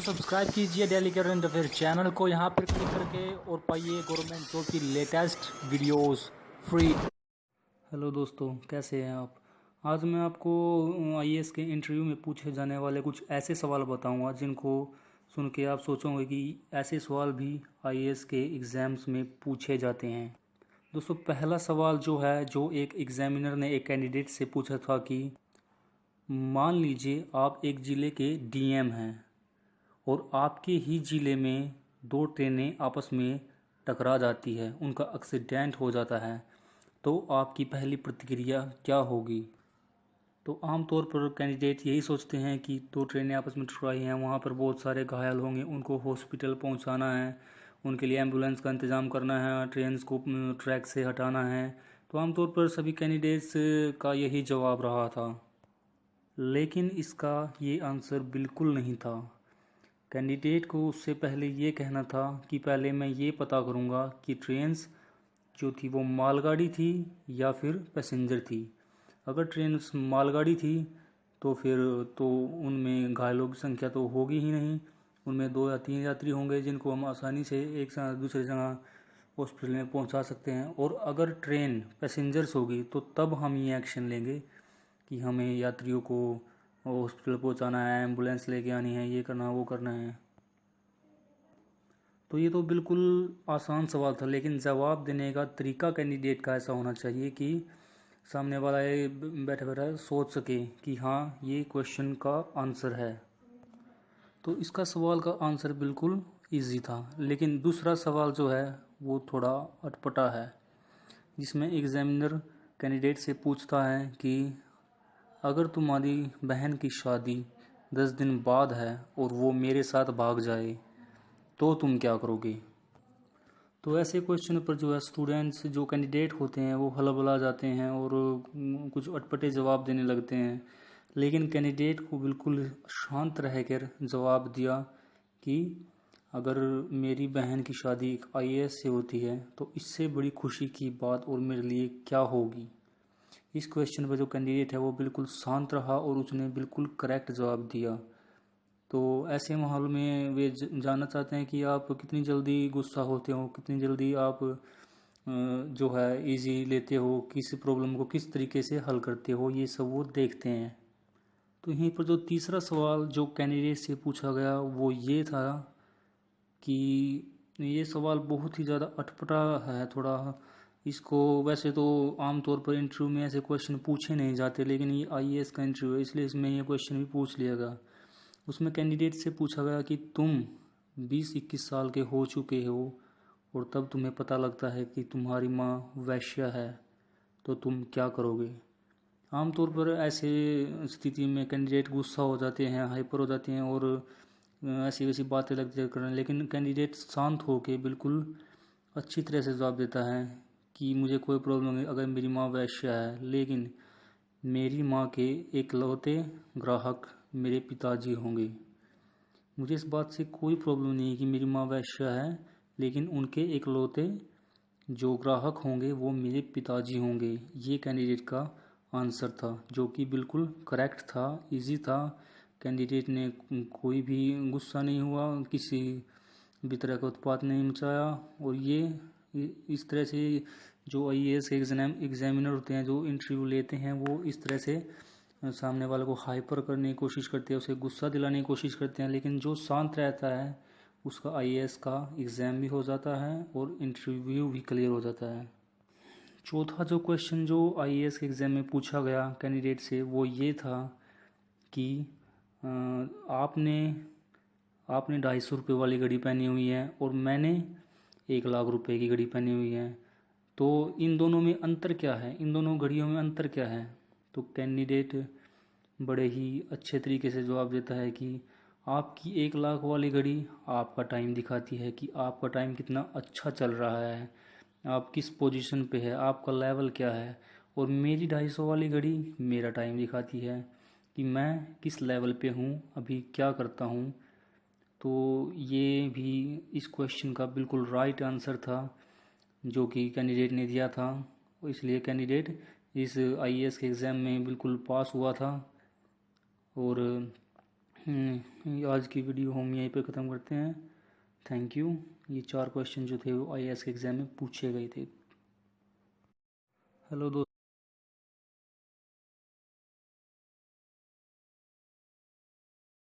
दोस्तों सब्सक्राइब कीजिए daily current affair channel को यहाँ पर क्लिक करके और पाइए गवर्नमेंट जॉब की लेटेस्ट वीडियोस फ्री। हेलो दोस्तों, कैसे हैं आप। आज मैं आपको आईएएस के इंटरव्यू में पूछे जाने वाले कुछ ऐसे सवाल बताऊंगा जिनको सुन के आप सोचोगे कि ऐसे सवाल भी आईएएस के एग्ज़ाम्स में पूछे जाते हैं। दोस्तों पहला सवाल जो है, जो एक एग्जामिनर ने एक कैंडिडेट से पूछा था कि मान लीजिए आप एक ज़िले के डीएम हैं और आपके ही ज़िले में दो ट्रेनें आपस में टकरा जाती है, उनका एक्सीडेंट हो जाता है, तो आपकी पहली प्रतिक्रिया क्या होगी। तो आमतौर पर कैंडिडेट यही सोचते हैं कि दो ट्रेनें आपस में टकराई हैं, वहाँ पर बहुत सारे घायल होंगे, उनको हॉस्पिटल पहुँचाना है, उनके लिए एम्बुलेंस का इंतज़ाम करना है, ट्रेन को ट्रैक से हटाना है। तो आमतौर पर सभी कैंडिडेट्स का यही जवाब रहा था, लेकिन इसका ये आंसर बिल्कुल नहीं था। कैंडिडेट को उससे पहले ये कहना था कि पहले मैं ये पता करूँगा कि ट्रेन्स जो थी वो मालगाड़ी थी या फिर पैसेंजर थी। अगर ट्रेन मालगाड़ी थी तो फिर तो उनमें घायलों की संख्या तो होगी ही नहीं, उनमें 2 या 3 यात्री होंगे जिनको हम आसानी से एक जगह दूसरी जगह हॉस्पिटल में पहुंचा सकते हैं। और अगर ट्रेन पैसेंजर्स होगी तो तब हम ये एक्शन लेंगे कि हमें यात्रियों को हॉस्पिटल पहुंचाना है, एम्बुलेंस लेके आनी है, ये करना वो करना है। तो ये तो बिल्कुल आसान सवाल था, लेकिन जवाब देने का तरीका कैंडिडेट का ऐसा होना चाहिए कि सामने वाला ये बैठा बैठा सोच सके कि हाँ ये क्वेश्चन का आंसर है। तो इसका सवाल का आंसर बिल्कुल इजी था, लेकिन दूसरा सवाल जो है वो थोड़ा अटपटा है, जिसमें एग्जामिनर कैंडिडेट से पूछता है कि अगर तुम्हारी बहन की शादी 10 दिन बाद है और वो मेरे साथ भाग जाए तो तुम क्या करोगे। तो ऐसे क्वेश्चन पर जो है स्टूडेंट्स जो कैंडिडेट होते हैं वो हलबला जाते हैं और कुछ अटपटे जवाब देने लगते हैं, लेकिन कैंडिडेट को बिल्कुल शांत रहकर जवाब दिया कि अगर मेरी बहन की शादी एक आईएएस से होती है तो इससे बड़ी खुशी की बात और मेरे लिए क्या होगी। इस क्वेश्चन पर जो कैंडिडेट है वो बिल्कुल शांत रहा और उसने बिल्कुल करेक्ट जवाब दिया। तो ऐसे माहौल में वे जानना चाहते हैं कि आप कितनी जल्दी गुस्सा होते हो, कितनी जल्दी आप जो है इजी लेते हो, किस प्रॉब्लम को किस तरीके से हल करते हो, ये सब वो देखते हैं। तो यहीं पर जो तीसरा सवाल जो कैंडिडेट से पूछा गया वो ये था कि ये सवाल बहुत ही ज़्यादा अटपटा है थोड़ा। इसको वैसे तो आमतौर पर इंटरव्यू में ऐसे क्वेश्चन पूछे नहीं जाते, लेकिन ये आईएएस का इंटरव्यू है इसलिए इसमें ये क्वेश्चन भी पूछ लिया गया। उसमें कैंडिडेट से पूछा गया कि तुम 20-21 साल के हो चुके हो और तब तुम्हें पता लगता है कि तुम्हारी माँ वैश्या है, तो तुम क्या करोगे। आमतौर पर ऐसे स्थिति में कैंडिडेट गुस्सा हो जाते हैं, हाइपर हो जाते हैं और ऐसी वैसी बातें लगती करने, लेकिन कैंडिडेट शांत होकर बिल्कुल अच्छी तरह से जवाब देता है कि मुझे कोई प्रॉब्लम नहीं अगर मेरी माँ वैश्या है, लेकिन मेरी माँ के एकलौते ग्राहक मेरे पिताजी होंगे। मुझे इस बात से कोई प्रॉब्लम नहीं है कि मेरी माँ वैश्या है, लेकिन उनके एकलौते जो ग्राहक होंगे वो मेरे पिताजी होंगे। ये कैंडिडेट का आंसर था जो कि बिल्कुल करेक्ट था, इजी था। कैंडिडेट ने कोई भी गुस्सा नहीं हुआ, किसी भी तरह का उत्पात नहीं मचाया। और ये इस तरह से जो आईएएस के एग्जामिनर होते हैं जो इंटरव्यू लेते हैं वो इस तरह से सामने वाले को हाइपर करने की कोशिश करते हैं, उसे गुस्सा दिलाने की कोशिश करते हैं, लेकिन जो शांत रहता है उसका आईएएस का एग्ज़ाम भी हो जाता है और इंटरव्यू भी क्लियर हो जाता है। चौथा जो क्वेश्चन जो आईएएस के एग्ज़ाम में पूछा गया कैंडिडेट से वो ये था कि आपने 250 रुपये वाली घड़ी पहनी हुई है और मैंने 1 लाख रुपए की घड़ी पहनी हुई है, तो इन दोनों में अंतर क्या है, इन दोनों घड़ियों में अंतर क्या है। तो कैंडिडेट बड़े ही अच्छे तरीके से जवाब देता है कि आपकी 1 लाख वाली घड़ी आपका टाइम दिखाती है कि आपका टाइम कितना अच्छा चल रहा है, आप किस पोजीशन पे है, आपका लेवल क्या है। और मेरी 250 वाली घड़ी मेरा टाइम दिखाती है कि मैं किस लेवल पे हूँ, अभी क्या करता हूँ। तो ये भी इस क्वेश्चन का बिल्कुल राइट आंसर था जो कि कैंडिडेट ने दिया था, इसलिए कैंडिडेट इस आईएएस के एग्ज़ाम में बिल्कुल पास हुआ था। और आज की वीडियो हम यहीं पे ख़त्म करते हैं। Thank you. ये 4 क्वेश्चन जो थे वो आईएएस के एग्ज़ाम में पूछे गए थे। हेलो दोस्तों।